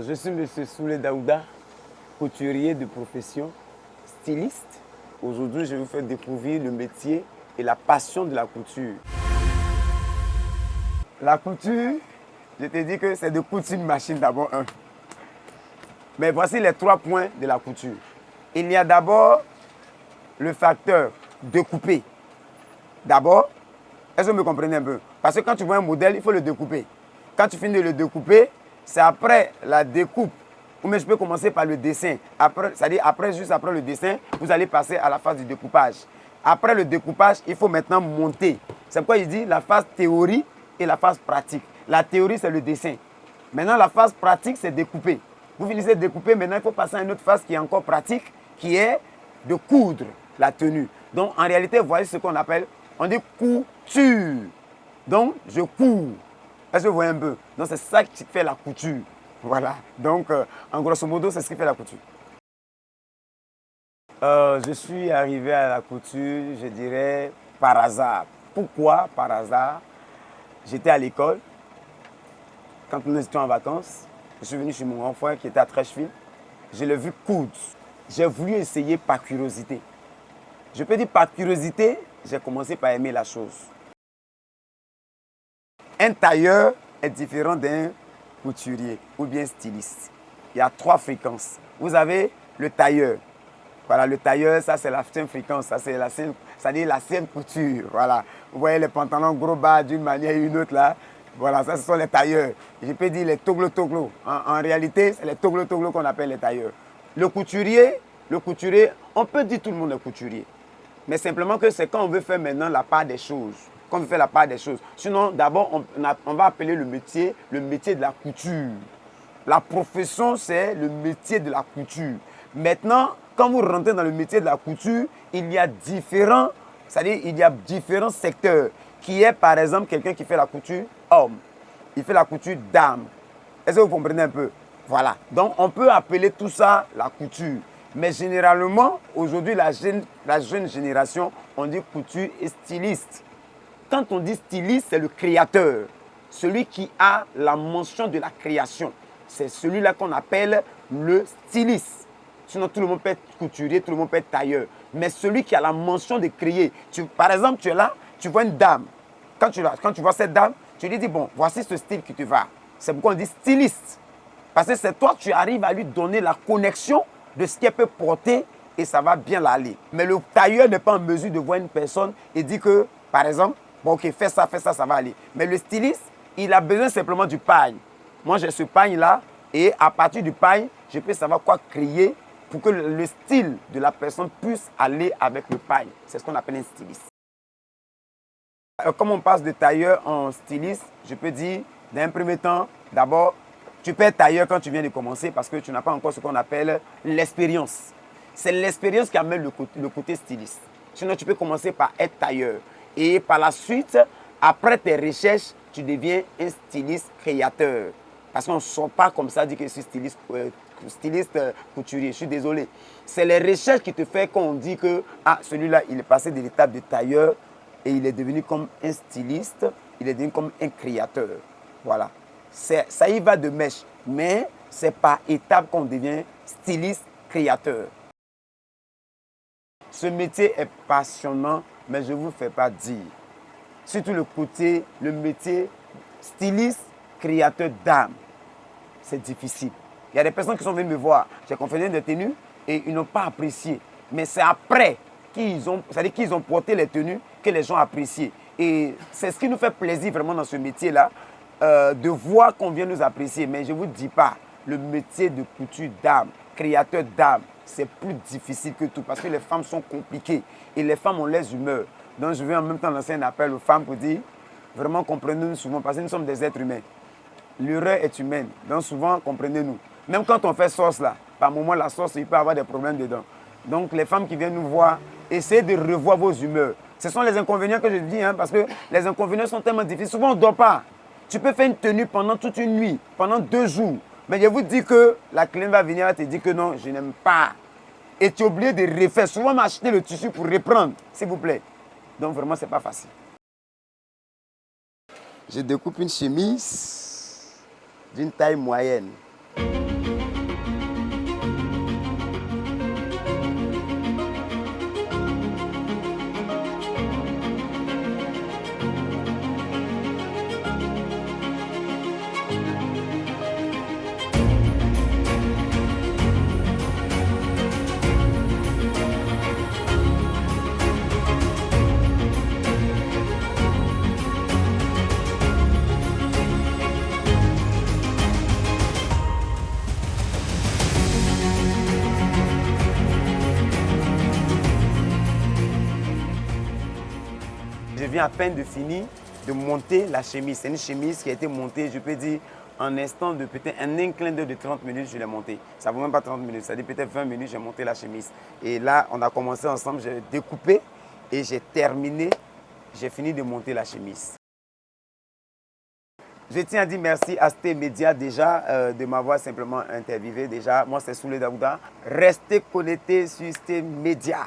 Je suis M. Soulé Daouda, couturier de profession, styliste. Aujourd'hui, je vais vous faire découvrir le métier et la passion de la couture. La couture, je t'ai dit que c'est de couture une machine d'abord un. Mais voici les 3 points de la couture. Il y a d'abord le facteur découper. D'abord, est-ce que vous me comprenez un peu? Parce que quand tu vois un modèle, il faut le découper. Quand tu finis de le découper, c'est après la découpe. Ou même je peux commencer par le dessin. C'est-à-dire juste après le dessin, vous allez passer à la phase du découpage. Après le découpage, il faut maintenant monter. C'est pourquoi il dit la phase théorie et la phase pratique. La théorie, c'est le dessin. Maintenant, la phase pratique, c'est découper. Vous finissez de découper, maintenant il faut passer à une autre phase qui est encore pratique, qui est de coudre la tenue. Donc en réalité, voyez ce qu'on appelle, on dit couture. Donc je couds. Est-ce que vous voyez un peu? Donc c'est ça qui fait la couture. Voilà. Donc en grosso modo, c'est ce qui fait la couture. Je suis arrivé à la couture, je dirais, par hasard. Pourquoi par hasard? J'étais à l'école. Quand nous étions en vacances, je suis venu chez mon grand frère qui était à Trècheville. Je l'ai vu coudre. J'ai voulu essayer par curiosité. Je peux dire par curiosité, j'ai commencé par aimer la chose. Un tailleur est différent d'un couturier ou bien styliste. Il y a 3 fréquences. Vous avez le tailleur. Voilà, le tailleur, ça c'est la 5e fréquence, ça c'est c'est-à-dire la 5e couture. Voilà. Vous voyez les pantalons gros bas d'une manière ou une autre là. Voilà, ça ce sont les tailleurs. Je peux dire les toglo-toglo. En réalité, c'est les toglo-toglo qu'on appelle les tailleurs. Le couturier, on peut dire tout le monde est couturier. Mais simplement que c'est quand on veut faire maintenant la part des choses. Quand on veut faire la part des choses. Sinon, d'abord, on va appeler le métier de la couture. La profession, c'est le métier de la couture. Maintenant, quand vous rentrez dans le métier de la couture, il y a différents secteurs. Qui est par exemple quelqu'un qui fait la couture homme. Il fait la couture dame. Est-ce que vous comprenez un peu? Voilà. Donc on peut appeler tout ça la couture. Mais généralement, aujourd'hui, la jeune génération, on dit couture et styliste. Quand on dit styliste, c'est le créateur. Celui qui a la mention de la création. C'est celui-là qu'on appelle le styliste. Sinon, tout le monde peut être couturier, tout le monde peut être tailleur. Mais celui qui a la mention de créer. Par exemple, tu es là, tu vois une dame. Quand tu vois cette dame, tu lui dis, bon, voici ce style qui te va. C'est pourquoi on dit styliste. Parce que c'est toi, tu arrives à lui donner la connexion de ce qu'elle peut porter et ça va bien l'aller. Mais le tailleur n'est pas en mesure de voir une personne et dire que, par exemple, bon, ok, fais ça, ça va aller. Mais le styliste, il a besoin simplement du pagne. Moi, j'ai ce pagne-là et à partir du pagne, je peux savoir quoi créer pour que le style de la personne puisse aller avec le pagne. C'est ce qu'on appelle un styliste. Comme on passe de tailleur en styliste, je peux dire, d'un premier temps, d'abord, tu peux être tailleur quand tu viens de commencer parce que tu n'as pas encore ce qu'on appelle l'expérience. C'est l'expérience qui amène le côté styliste. Sinon, tu peux commencer par être tailleur. Et par la suite, après tes recherches, tu deviens un styliste créateur. Parce qu'on ne sort pas comme ça, dit que je suis styliste couturier. Je suis désolé. C'est les recherches qui te font qu'on dit que celui-là, il est passé de l'étape de tailleur et il est devenu comme un styliste, il est devenu comme un créateur. Voilà. Ça y va de mèche, mais c'est par étape qu'on devient styliste créateur. Ce métier est passionnant, mais je ne vous fais pas dire. Surtout le métier styliste créateur d'âme. C'est difficile. Il y a des personnes qui sont venues me voir. J'ai confectionné des tenues et ils n'ont pas apprécié. Mais c'est après qu'ils ont porté les tenues que les gens apprécient. Et c'est ce qui nous fait plaisir vraiment dans ce métier-là, de voir qu'on vient nous apprécier. Mais je ne vous dis pas, le métier de couture d'âme, créateur d'âme, c'est plus difficile que tout parce que les femmes sont compliquées et les femmes ont les humeurs. Donc je vais en même temps lancer un appel aux femmes pour dire, vraiment comprenez-nous souvent parce que nous sommes des êtres humains. L'erreur est humaine, donc souvent comprenez-nous. Même quand on fait sauce là, par moment la sauce, il peut y avoir des problèmes dedans. Donc les femmes qui viennent nous voir, essayez de revoir vos humeurs. Ce sont les inconvénients que je dis, parce que les inconvénients sont tellement difficiles. Souvent on ne dort pas. Tu peux faire une tenue pendant toute une nuit, pendant 2 jours. Mais je vous dis que la cliente va venir et te dire que non, je n'aime pas. Et tu es obligé de refaire. Souvent m'acheter le tissu pour reprendre, s'il vous plaît. Donc vraiment, ce n'est pas facile. Je découpe une chemise d'une taille moyenne. viens à peine de finir de monter la chemise. C'est une chemise qui a été montée, je peux dire, en instant de peut-être un inclin de 30 minutes, je l'ai montée. Ça ne vaut même pas 30 minutes, ça dit peut-être 20 minutes, j'ai monté la chemise. Et là, on a commencé ensemble, j'ai découpé et j'ai terminé, j'ai fini de monter la chemise. Je tiens à dire merci à ST Média déjà de m'avoir simplement interviewé déjà. Moi, c'est Soulé Daouda. Restez connectés sur ST Média.